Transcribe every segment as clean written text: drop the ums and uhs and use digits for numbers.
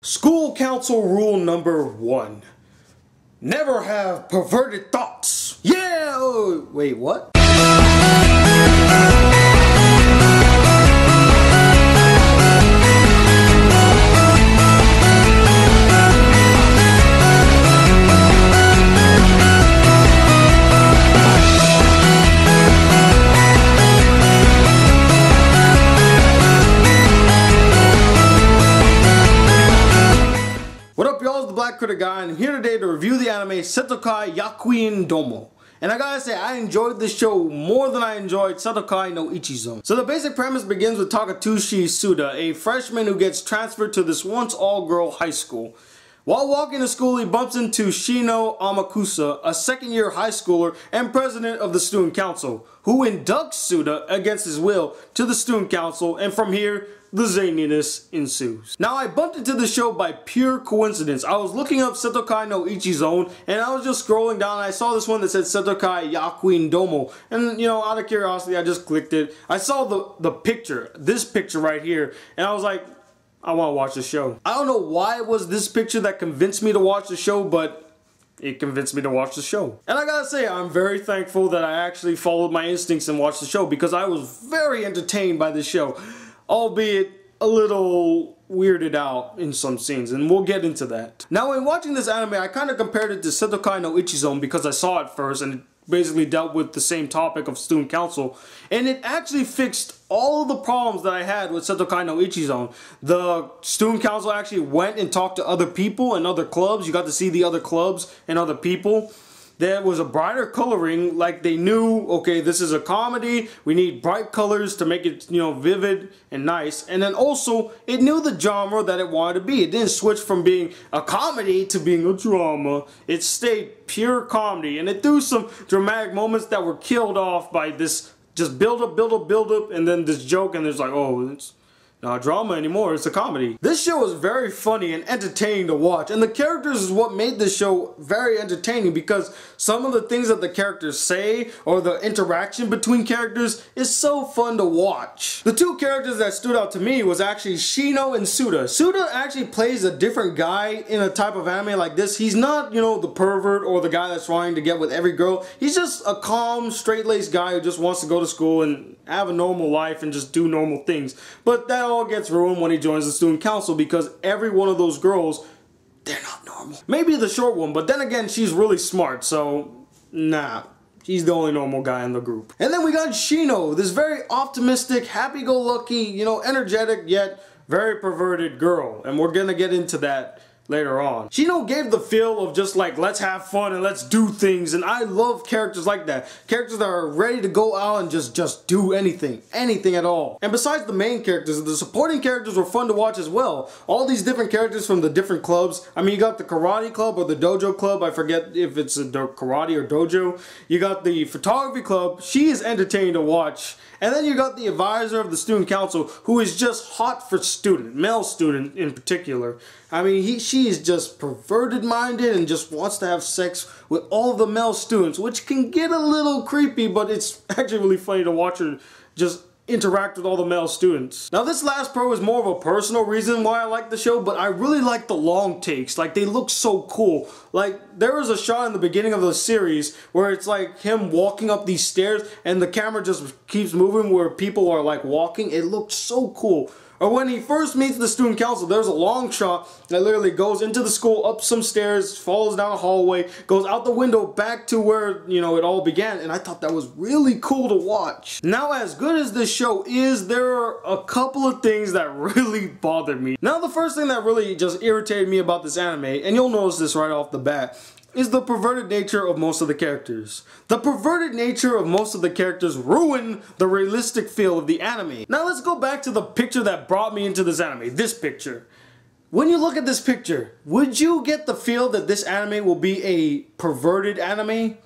School council rule number 1. Never have perverted thoughts. Yeah! Oh, wait, what? What up, y'all? It's the Black Critic Guy, and I'm here today to review the anime Seitokai Yakuindomo. And I gotta say, I enjoyed this show more than I enjoyed Seitokai no Ichizo. So the basic premise begins with Takatsuchi Suda, a freshman who gets transferred to this once all-girl high school. While walking to school, he bumps into Shino Amakusa, a second-year high schooler and president of the student council, who inducts Suda against his will to the student council, and from here, the zaniness ensues. Now, I bumped into the show by pure coincidence. I was looking up Seitokai no Ichizo, and I was just scrolling down, and I saw this one that said Seitokai Yakuindomo, and you know, out of curiosity, I just clicked it. I saw the picture, this picture right here, and I was like, I want to watch the show. I don't know why it was this picture that convinced me to watch the show, but it convinced me to watch the show. And I gotta say, I'm very thankful that I actually followed my instincts and watched the show, because I was very entertained by this show, albeit a little weirded out in some scenes, and we'll get into that. Now, when watching this anime, I kind of compared it to Seitokai no Ichizo because I saw it first, and it basically dealt with the same topic of student council, and it actually fixed all of the problems that I had with Seitokai no Ichizo. The student council actually went and talked to other people and other clubs. You got to see the other clubs and other people. There was a brighter coloring, like they knew, okay, this is a comedy, we need bright colors to make it, you know, vivid and nice. And then also, it knew the genre that it wanted to be. It didn't switch from being a comedy to being a drama. It stayed pure comedy, and it threw some dramatic moments that were killed off by this just build up, and then this joke, and it's like, oh, it's not drama anymore, it's a comedy. This show is very funny and entertaining to watch, and the characters is what made this show very entertaining, because some of the things that the characters say or the interaction between characters is so fun to watch. The two characters that stood out to me was actually Shino and Suda. Suda actually plays a different guy in a type of anime like this. He's not, you know, the pervert or the guy that's trying to get with every girl. He's just a calm, straight-laced guy who just wants to go to school and have a normal life and just do normal things. But that all gets ruined when he joins the student council, because every one of those girls, they're not normal. Maybe the short one, but then again, she's really smart, so nah. He's the only normal guy in the group. And then we got Shino, this very optimistic, happy-go-lucky, you know, energetic yet very perverted girl. And we're gonna get into that later on. Shino gave the feel of just like, let's have fun and let's do things, and I love characters like that. Characters that are ready to go out and just do anything at all. And besides the main characters, the supporting characters were fun to watch as well. All these different characters from the different clubs. I mean, you got the karate club or the dojo club, I forget if it's a karate or dojo. You got the photography club, she is entertaining to watch. And then you got the advisor of the student council, who is just hot for student, male student in particular. I mean, she is just perverted minded and just wants to have sex with all the male students, which can get a little creepy, but it's actually really funny to watch her just interact with all the male students. Now, this last pro is more of a personal reason why I like the show, but I really like the long takes. Like, they look so cool. Like, there was a shot in the beginning of the series where it's like him walking up these stairs and the camera just keeps moving where people are like walking. It looked so cool. Or when he first meets the student council, there's a long shot that literally goes into the school, up some stairs, falls down a hallway, goes out the window back to where, you know, it all began, and I thought that was really cool to watch. Now, as good as this show is, there are a couple of things that really bothered me. Now, the first thing that really just irritated me about this anime, and you'll notice this right off the bat, is the perverted nature of most of the characters. The perverted nature of most of the characters ruin the realistic feel of the anime. Now let's go back to the picture that brought me into this anime, this picture. When you look at this picture, would you get the feel that this anime will be a perverted anime?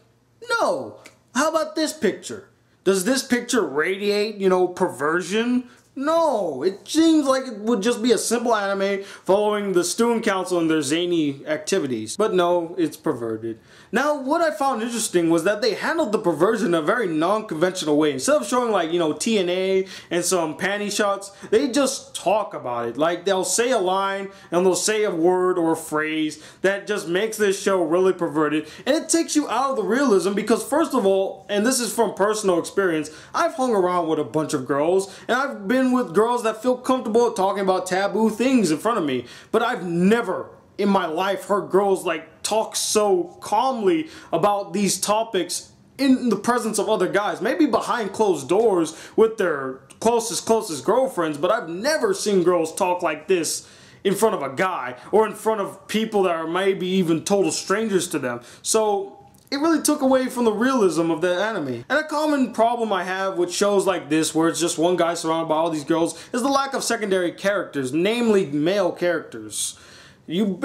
No. How about this picture? Does this picture radiate, you know, perversion? No, it seems like it would just be a simple anime following the student council and their zany activities. But no, it's perverted. Now, what I found interesting was that they handled the perversion in a very non-conventional way. Instead of showing like, TNA and some panty shots, they just talk about it. Like, they'll say a line and they'll say a word or a phrase that just makes this show really perverted. And it takes you out of the realism because, first of all, and this is from personal experience, I've hung around with a bunch of girls and I've been with girls that feel comfortable talking about taboo things in front of me. But I've never in my life heard girls like talk so calmly about these topics in the presence of other guys. Maybe behind closed doors with their closest girlfriends, but I've never seen girls talk like this in front of a guy or in front of people that are maybe even total strangers to them. So it really took away from the realism of the anime. And a common problem I have with shows like this, where it's just one guy surrounded by all these girls, is the lack of secondary characters, namely male characters. You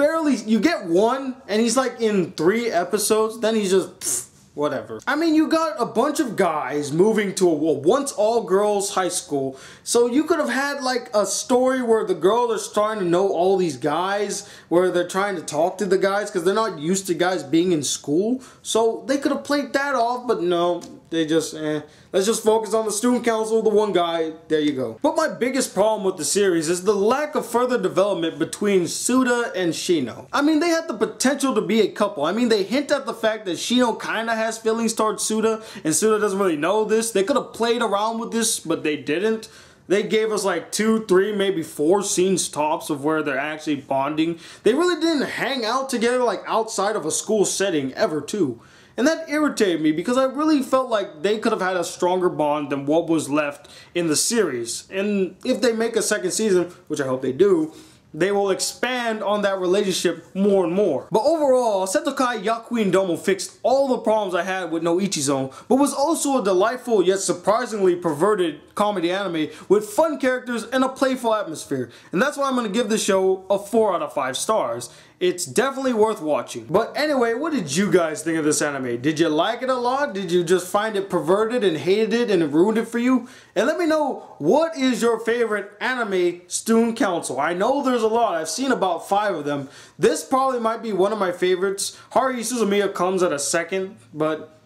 get one, and he's like in 3 episodes, then he's just whatever. I mean, you got a bunch of guys moving to a once all-girls high school, so you could have had like a story where the girls are starting to know all these guys, where they're trying to talk to the guys because they're not used to guys being in school. So they could have played that off, but no, they just, let's just focus on the student council, the one guy, there you go. But my biggest problem with the series is the lack of further development between Suda and Shino. I mean, they had the potential to be a couple. I mean, they hint at the fact that Shino kinda has feelings towards Suda, and Suda doesn't really know this. They could have played around with this, but they didn't. They gave us like 2, 3, maybe 4 scenes tops of where they're actually bonding. They really didn't hang out together like outside of a school setting ever too. And that irritated me because I really felt like they could have had a stronger bond than what was left in the series. And if they make a second season, which I hope they do, they will expand on that relationship more and more. But overall, Seitokai Yakuindomo fixed all the problems I had with No Ichizome, but was also a delightful yet surprisingly perverted comedy anime with fun characters and a playful atmosphere. And that's why I'm going to give the show a 4 out of 5 stars. It's definitely worth watching. But anyway, what did you guys think of this anime? Did you like it a lot? Did you just find it perverted and hated it and it ruined it for you? And let me know, what is your favorite anime student council? I know there's a lot. I've seen about 5 of them. This probably might be one of my favorites. Haruhi Suzumiya comes at a second, but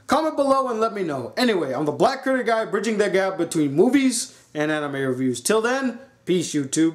comment below and let me know. Anyway, I'm the Black Critic Guy, bridging the gap between movies and anime reviews. Till then, peace YouTube.